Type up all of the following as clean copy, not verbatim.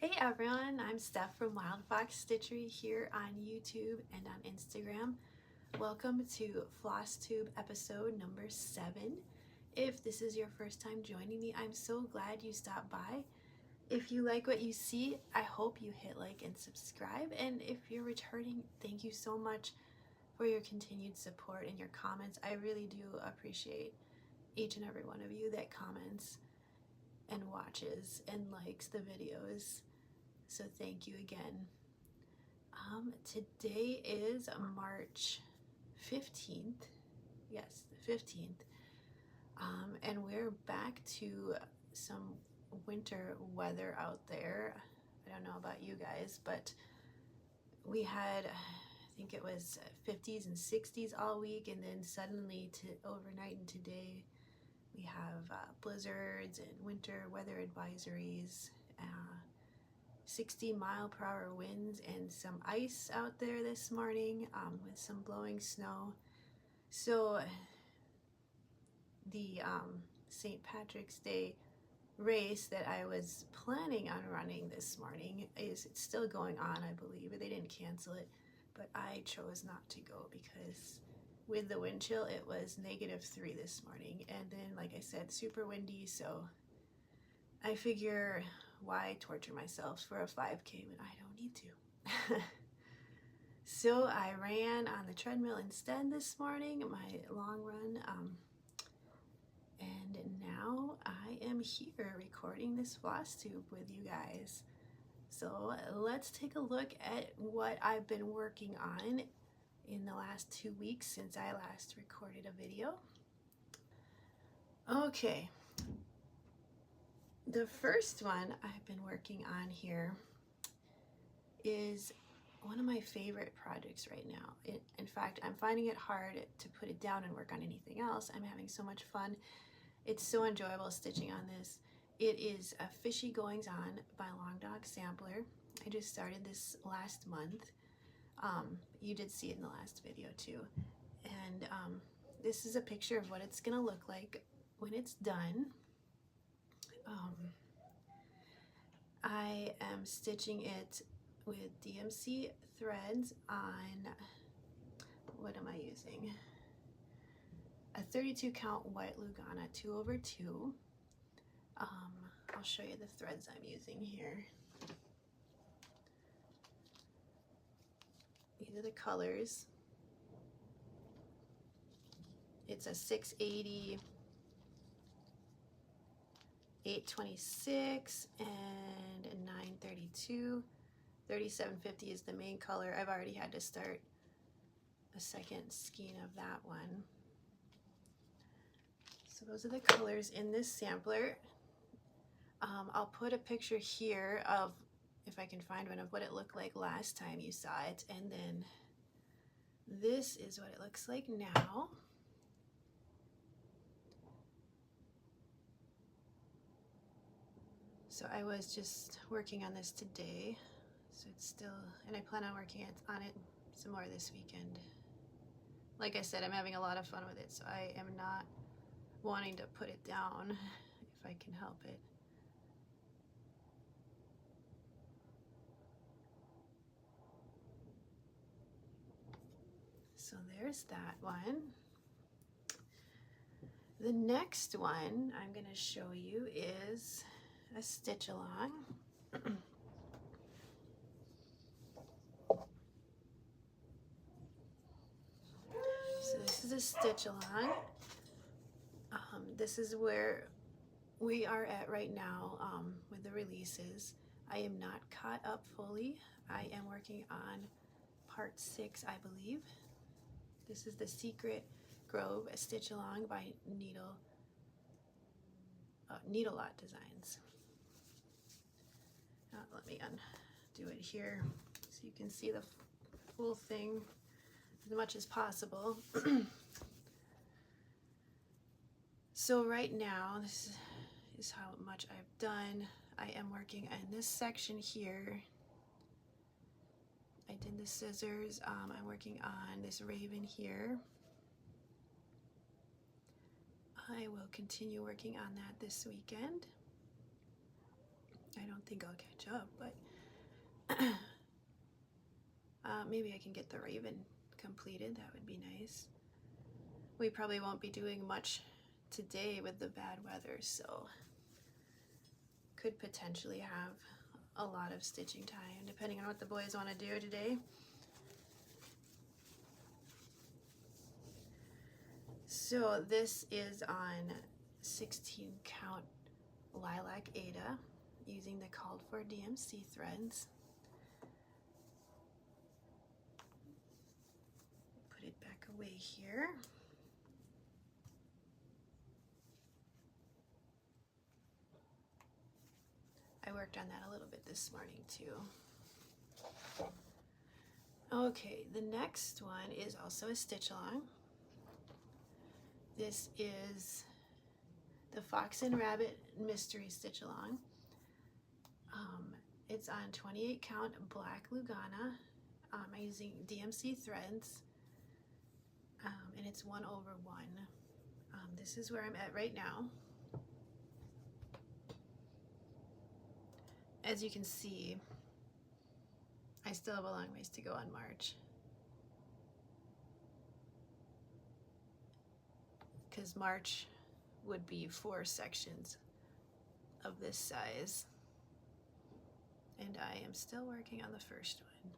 Hey everyone, I'm Steph from wildfoxstitchery here on YouTube and on Instagram. Welcome to Flosstube episode number 7. If this is your first time joining me, I'm so glad you stopped by. If you like what you see, I hope you hit like and subscribe. And if you're returning, thank you so much for your continued support and your comments. I really do appreciate each and every one of you that comments and watches and likes the videos. So thank you again. Today is March 15th. Yes, the 15th. And we're back to some winter weather out there. I don't know about you guys, but we had, I think it was 50s and 60s all week, and then suddenly to overnight and today we have blizzards and winter weather advisories. 60-mile-per-hour winds and some ice out there this morning with some blowing snow. So the St. Patrick's Day race that I was planning on running this morning it's still going on, I believe. They didn't cancel it, but I chose not to go because with the wind chill it was -3 this morning, and then like I said, super windy, so I figure why torture myself for a 5K when I don't need to. So I ran on the treadmill instead this morning, my long run, and now I am here recording this Flosstube with you guys. So let's take a look at what I've been working on in the last 2 weeks since I last recorded a video. Okay. The first one I've been working on here is one of my favorite projects right now. In fact, I'm finding it hard to put it down and work on anything else. I'm having so much fun. It's so enjoyable stitching on this. It is a Fishy Goings On by Long Dog Sampler. I just started this last month. You did see it in the last video too. And this is a picture of what it's gonna look like when it's done. I am stitching it with DMC threads on, what am I using? A 32 count white Lugana 2/2. I'll show you the threads I'm using here. These are the colors. It's a 680, 826, and a 932. 3750 is the main color. I've already had to start a second skein of that one. So those are the colors in this sampler. I'll put a picture here of, if I can find one, of what it looked like last time you saw it, and then this is what it looks like now. So I was just working on this today, so it's still, and I plan on working on it some more this weekend. Like I said, I'm having a lot of fun with it, so I am not wanting to put it down if I can help it. So there's that one. The next one I'm going to show you is a stitch along. So this is a stitch along. This is where we are at right now with the releases. I am not caught up fully. I am working on part 6, I believe. This is the Secret Grove stitch along by NeedleLot Designs. Let me undo it here so you can see the full thing as much as possible. So right now, this is how much I've done. I am working in this section here. I did the scissors. I'm working on this raven here. I will continue working on that this weekend. I don't think I'll catch up, but maybe I can get the raven completed. That would be nice. We probably won't be doing much today with the bad weather, so could potentially have a lot of stitching time depending on what the boys want to do today. So this is on 16 count lilac Ada using the called for DMC threads. Put it back away here. I worked on that a little bit this morning too. Okay, the next one is also a stitch along. This is the Fox and Rabbit Mystery Stitch Along. It's on 28 count black Lugana. I'm using DMC threads, and it's 1/1. This is where I'm at right now. As you can see, I still have a long ways to go on March, because March would be 4 sections of this size, and I am still working on the first one.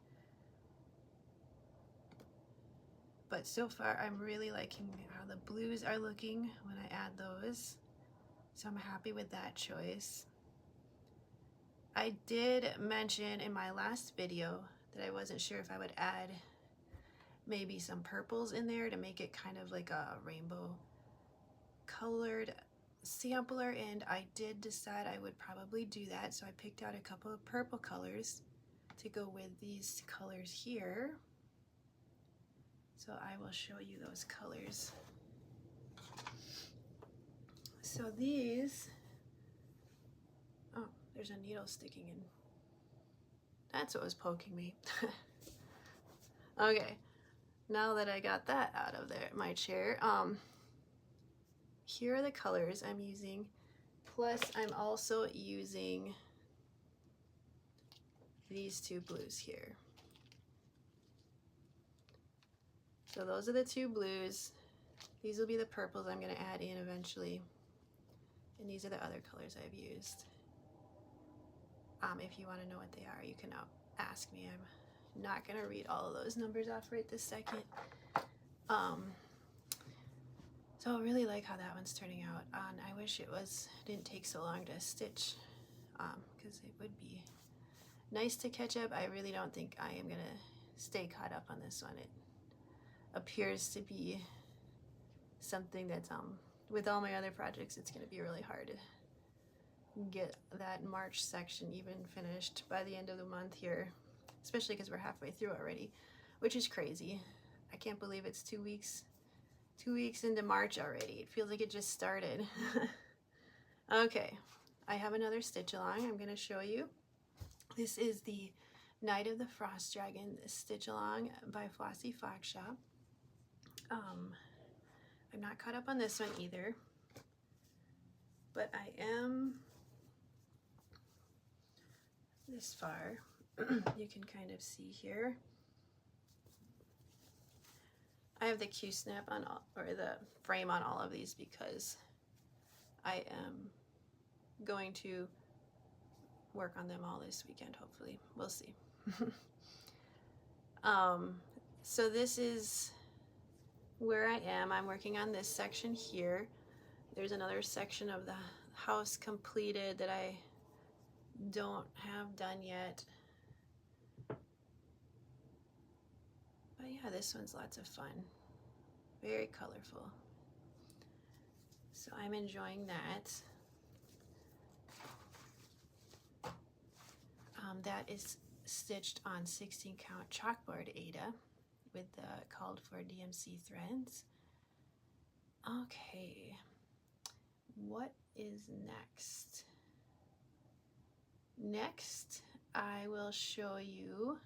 But so far I'm really liking how the blues are looking when I add those, so I'm happy with that choice. I did mention in my last video that I wasn't sure if I would add maybe some purples in there to make it kind of like a rainbow colored sampler, and I did decide I would probably do that, so I picked out a couple of purple colors to go with these colors here. So I will show you those colors. So these, oh, there's a needle sticking in. That's what was poking me. Okay, now that I got that out of there, my chair, here are the colors I'm using, plus I'm also using these 2 blues here. So those are the 2 blues. These will be the purples I'm going to add in eventually, and these are the other colors I've used. If you want to know what they are, you can ask me. I'm not going to read all of those numbers off right this second. So I really like how that one's turning out. And I wish it didn't take so long to stitch, because it would be nice to catch up. I really don't think I am going to stay caught up on this one. It appears to be something that's, with all my other projects, it's going to be really hard to get that March section even finished by the end of the month here, especially because we're halfway through already, which is crazy. I can't believe it's 2 weeks into March already. It feels like it just started. Okay, I have another stitch along I'm going to show you. This is the Night of the Frost Dragon stitch along by FlossyFox shop. I'm not caught up on this one either, but I am this far. You can kind of see here. I have the Q-snap on all, or the frame on all of these, because I am going to work on them all this weekend, hopefully. We'll see. So this is where I am. I'm working on this section here. There's another section of the house completed that I don't have done yet. But yeah, this one's lots of fun. Very colorful. So I'm enjoying that. That is stitched on 16 count chalkboard Ada with the called for DMC threads. Okay, what is next? Next, I will show you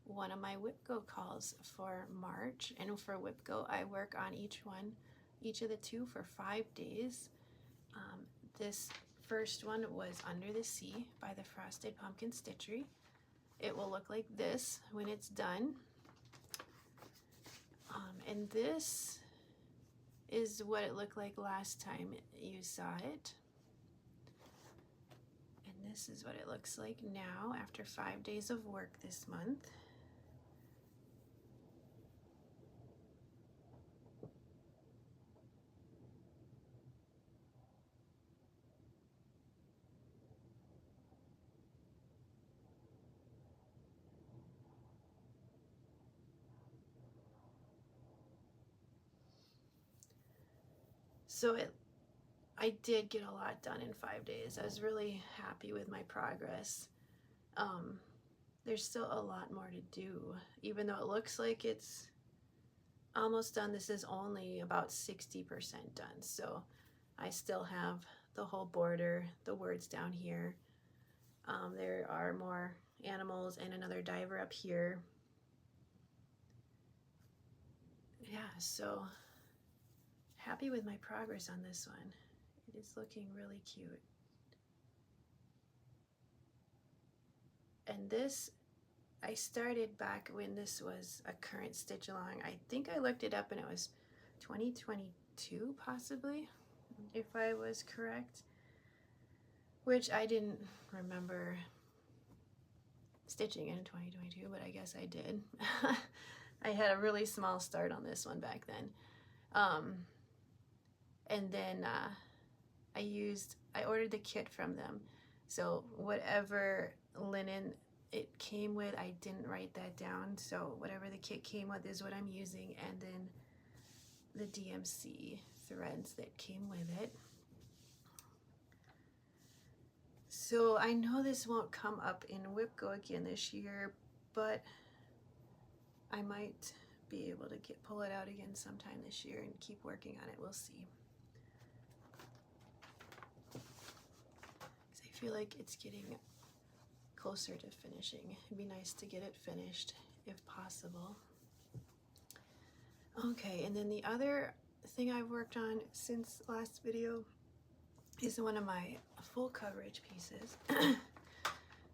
one of my WIPGO calls for March. And for WIPGO, I work on each of the 2 for 5 days. This first one was Under the Sea by the Frosted Pumpkin Stitchery. It will look like this when it's done. And this is what it looked like last time you saw it. And this is what it looks like now after 5 days of work this month. So I did get a lot done in 5 days. I was really happy with my progress. There's still a lot more to do. Even though it looks like it's almost done, this is only about 60% done. So I still have the whole border, the words down here. There are more animals and another diver up here. Yeah, so happy with my progress on this one. It is looking really cute. And this, I started back when this was a current stitch along. I think I looked it up and it was 2022 possibly, if I was correct, which I didn't remember stitching in 2022, but I guess I did. I had a really small start on this one back then. And then I ordered the kit from them. So whatever linen it came with, I didn't write that down. So whatever the kit came with is what I'm using. And then the DMC threads that came with it. So I know this won't come up in WIPGO again this year, but I might be able to pull it out again sometime this year and keep working on it. We'll see. I feel like it's getting closer to finishing. It'd be nice to get it finished if possible. Okay, and then the other thing I've worked on since last video is one of my full coverage pieces.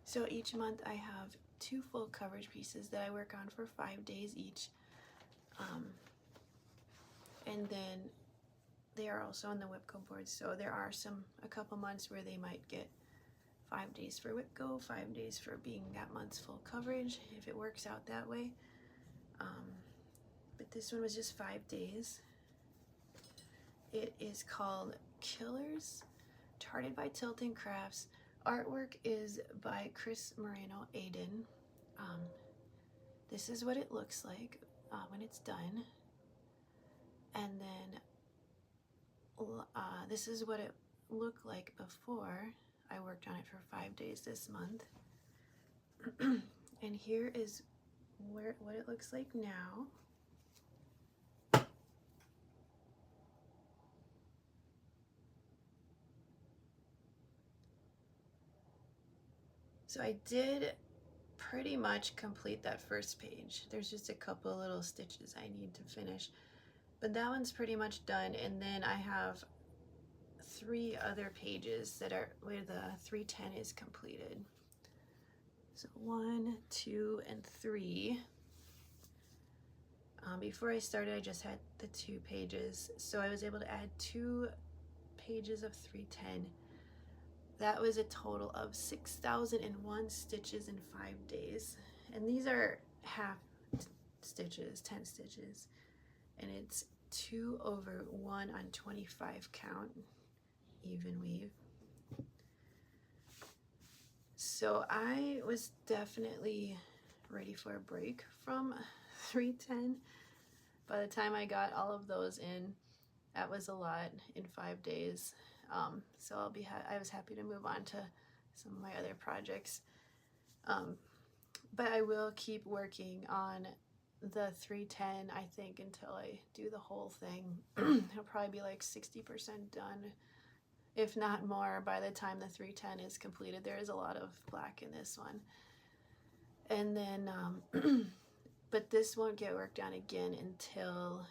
So each month I have 2 full coverage pieces that I work on for 5 days each. And then they are also on the WIPGO board, so there are a couple months where they might get 5 days for WIPGO, 5 days for being that month's full coverage, if it works out that way. But this one was just 5 days. It is called Killers, charted by Tilton Crafts. Artwork is by Chris Moreno Aiden. This is what it looks like when it's done. And then this is what it looked like before I worked on it for 5 days this month. And here is what it looks like now. So I did pretty much complete that first page. There's just a couple little stitches I need to finish, but that one's pretty much done. And then I have 3 other pages that are where the 310 is completed. So 1, 2, and 3. Before I started, I just had the 2 pages, so I was able to add 2 pages of 310. That was a total of 6,001 stitches in 5 days. And these are half stitches, 10 stitches. And it's 2 over 1 on 25 count, even weave. So I was definitely ready for a break from 310. By the time I got all of those in, that was a lot in 5 days. So I was happy to move on to some of my other projects. But I will keep working on the 310, I think, until I do the whole thing. It'll probably be like 60% done, if not more, by the time the 310 is completed. There is a lot of black in this one. And then, but this won't get worked on again until,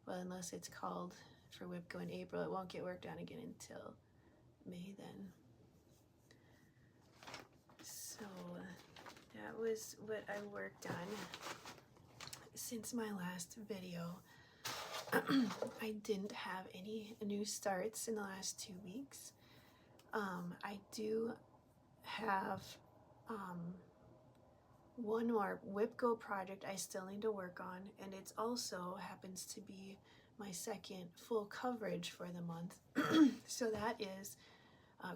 well, unless it's called for WIPGO in April, it won't get worked on again until May then. So that was what I worked on since my last video. I didn't have any new starts in the last 2 weeks. I do have one more Whip Go project I still need to work on, and it's also happens to be my second full coverage for the month. So that is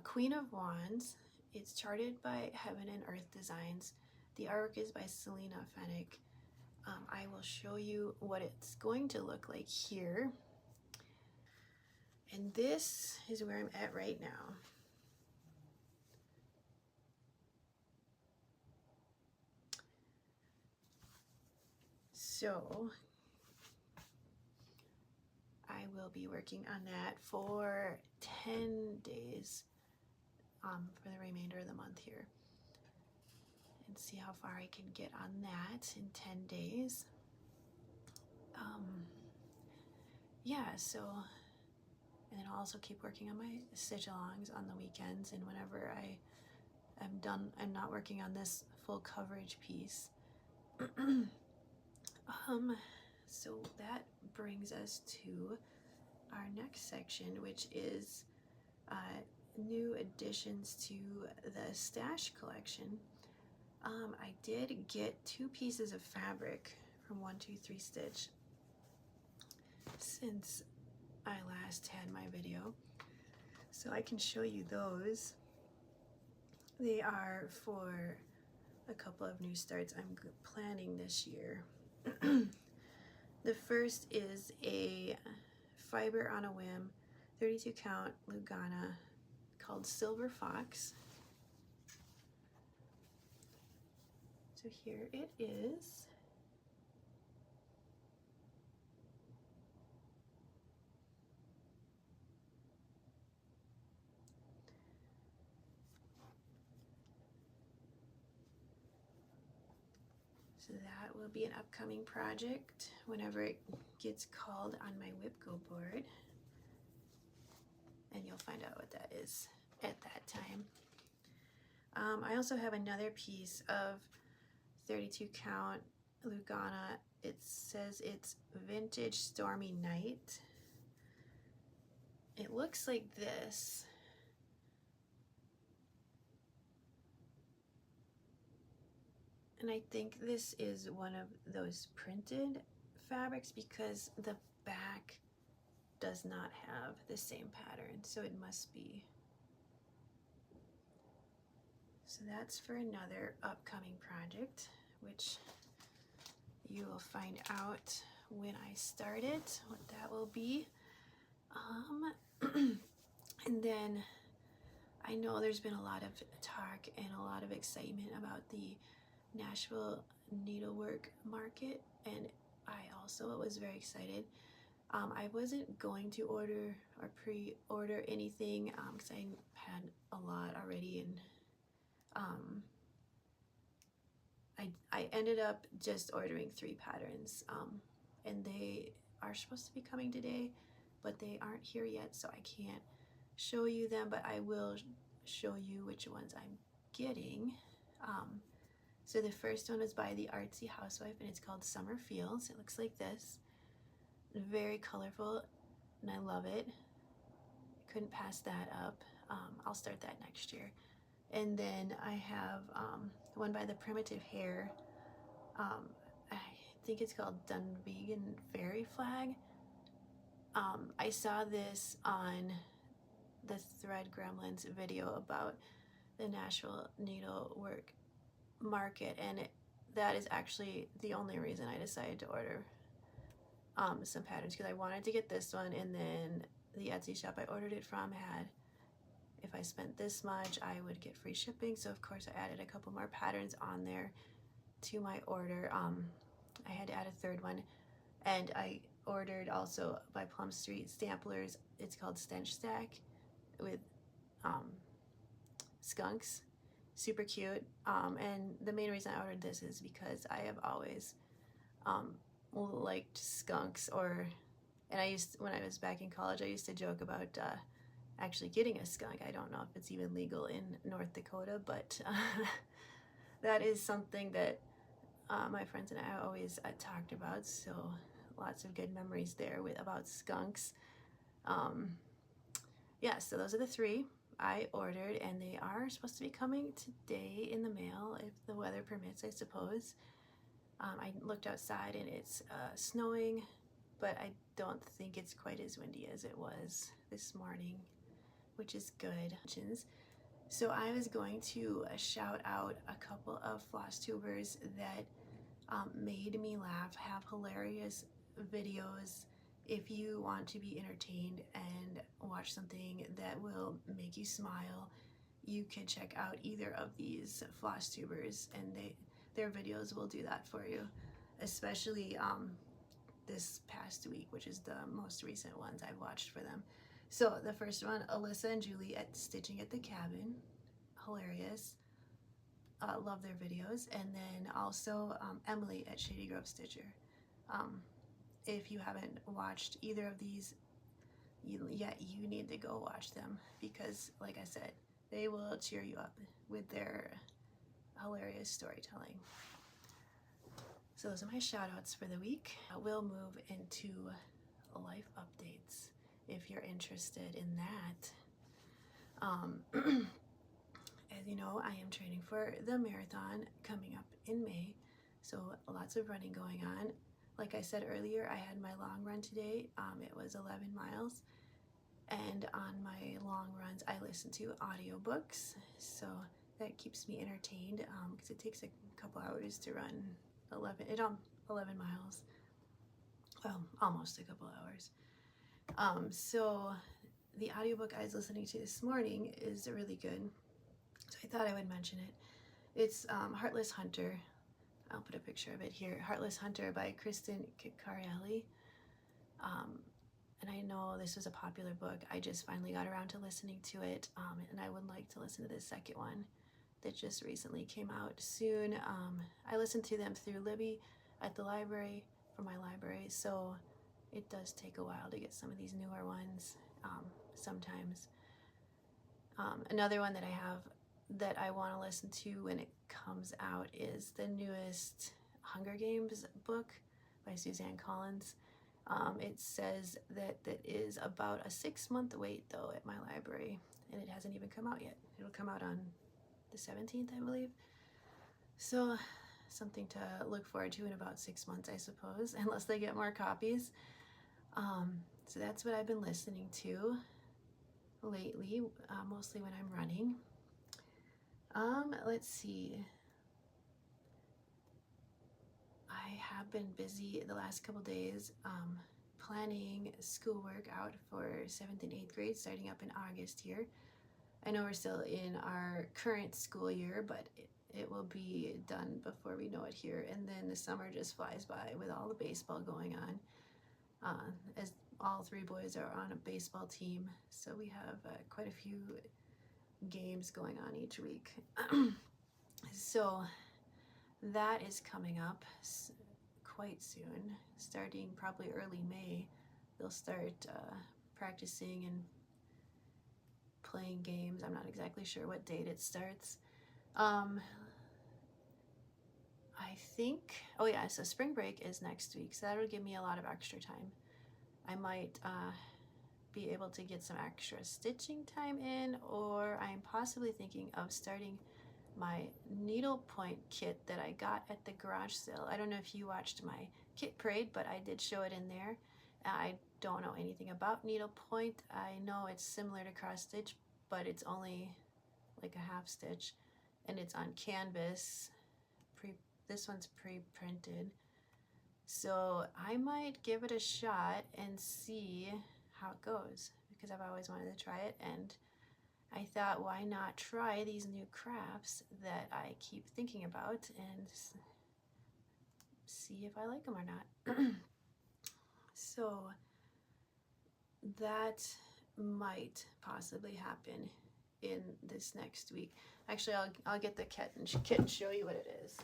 Queen of Wands. It's charted by Heaven and Earth Designs. The artwork is by Selena Fennick. I will show you what it's going to look like here. And this is where I'm at right now. So I will be working on that for 10 days for the remainder of the month here. And see how far I can get on that in 10 days. Yeah, so, and then I'll also keep working on my stitch alongs on the weekends, and whenever I am done, I'm not working on this full coverage piece. So that brings us to our next section, which is new additions to the stash collection. I did get 2 pieces of fabric from 123 Stitch since I last had my video, so I can show you those. They are for a couple of new starts I'm planning this year. The first is a fiber on a whim 32 count Lugana called Silver Fox. So here it is. So that will be an upcoming project whenever it gets called on my Whip Go board. And you'll find out what that is at that time. I also have another piece of 32 count Lugana. It says it's Vintage Stormy Night. It looks like this. And I think this is one of those printed fabrics because the back does not have the same pattern, so it must be. So that's for another upcoming project, which you will find out when I start it, what that will be. And then I know there's been a lot of talk and a lot of excitement about the Nashville needlework market, and I also was very excited. I wasn't going to order or pre-order anything because I had a lot already, and I ended up just ordering 3 patterns, and they are supposed to be coming today, but they aren't here yet, so I can't show you them, but I will show you which ones I'm getting. So the first one is by the Artsy Housewife, and it's called Summer Feels. It looks like this. Very colorful, and I love it. Couldn't pass that up. I'll start that next year. And then I have one by the Primitive Hare. I think it's called Denvegan Fairy Flag. I saw this on the Thread Gremlins video about the Nashville needlework market, and that is actually the only reason I decided to order some patterns, because I wanted to get this one, and then the Etsy shop I ordered it from had, if I spent this much, I would get free shipping. So of course I added a couple more patterns on there to my order. I had to add a 3rd one, and I ordered also by Plum Street Stamplers. It's called Stench Stack with skunks. Super cute. And the main reason I ordered this is because I have always liked skunks, and I used, when I was back in college, I used to joke about actually getting a skunk. I don't know if it's even legal in North Dakota, but that is something that my friends and I always talked about. So lots of good memories there about skunks. Yeah, so those are the 3 I ordered, and they are supposed to be coming today in the mail if the weather permits, I suppose. I looked outside and it's snowing, but I don't think it's quite as windy as it was this morning, which is good. So I was going to shout out a couple of Flosstubers that made me laugh, have hilarious videos. If you want to be entertained and watch something that will make you smile, you can check out either of these Flosstubers, and their videos will do that for you, especially this past week, which is the most recent ones I've watched for them. So the first one, Alyssa and Julie at Stitching at the Cabin, hilarious. Love their videos. And then also Emily at Shady Grove Stitcher. If you haven't watched either of these yet, you need to go watch them, because like I said, they will cheer you up with their hilarious storytelling. So those are my shout outs for the week. We'll move into life updates if you're interested in that. As you know, I am training for the marathon coming up in May, so lots of running going on. Like I said earlier, I had my long run today. It was 11 miles, and on my long runs I listen to audiobooks, so that keeps me entertained, because it takes a couple hours to run 11 miles. Well, almost a couple hours. So the audiobook I was listening to this morning is really good, so I thought I would mention it. It's Heartless Hunter. I'll put a picture of it here. Heartless Hunter by Kristen Ciccarelli. And I know this was a popular book. I just finally got around to listening to it, and I would like to listen to the second one that just recently came out soon. I listened to them through Libby at the library, from my library, so it does take a while to get some of these newer ones sometimes. Another one that I have that I want to listen to when it comes out is the newest Hunger Games book by Suzanne Collins. It says that it is about a 6-month wait though at my library, and it hasn't even come out yet. It'll come out on the 17th, I believe. So something to look forward to in about 6 months, I suppose, unless they get more copies. So that's what I've been listening to lately, mostly when I'm running. Let's see. I have been busy the last couple days planning schoolwork out for 7th and 8th grade starting up in August here. I know we're still in our current school year, but it will be done before we know it here. And then the summer just flies by with all the baseball going on, as all 3 boys are on a baseball team. So we have quite a few games going on each week. So that is coming up quite soon, starting probably early May. They'll start practicing and playing games. I'm not exactly sure what date it starts. I think, oh yeah, so spring break is next week, so that'll give me a lot of extra time. I might be able to get some extra stitching time in, or I'm possibly thinking of starting my needlepoint kit that I got at the garage sale. I don't know if you watched my kit parade, but I did show it in there. I don't know anything about needlepoint. I know it's similar to cross stitch, but it's only like a half stitch, and it's on canvas. This one's pre-printed, so I might give it a shot and see how it goes, because I've always wanted to try it, and I thought, why not try these new crafts that I keep thinking about and see if I like them or not. So that might possibly happen in this next week. Actually, I'll get the kit and show you what it is.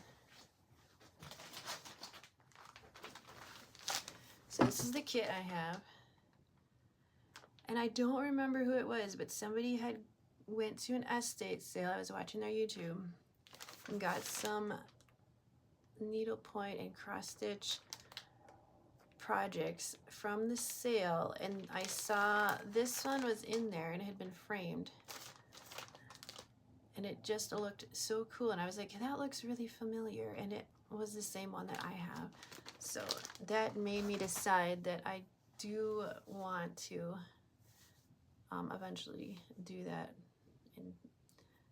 So this is the kit I have. And I don't remember who it was, but somebody had went to an estate sale. I was watching their YouTube and got some needlepoint and cross stitch projects from the sale, and I saw this one was in there and it had been framed, and it just looked so cool, and I was like, that looks really familiar, and it was the same one that I have. So that made me decide that I do want to eventually do that and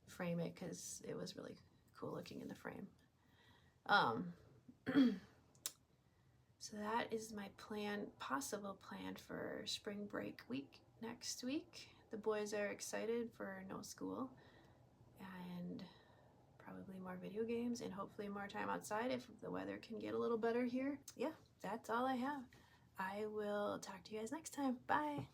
frame it, because it was really cool looking in the frame. So that is my possible plan for spring break week next week. The boys are excited for no school and probably more video games and hopefully more time outside if the weather can get a little better here. Yeah, that's all I have. I will talk to you guys next time. Bye.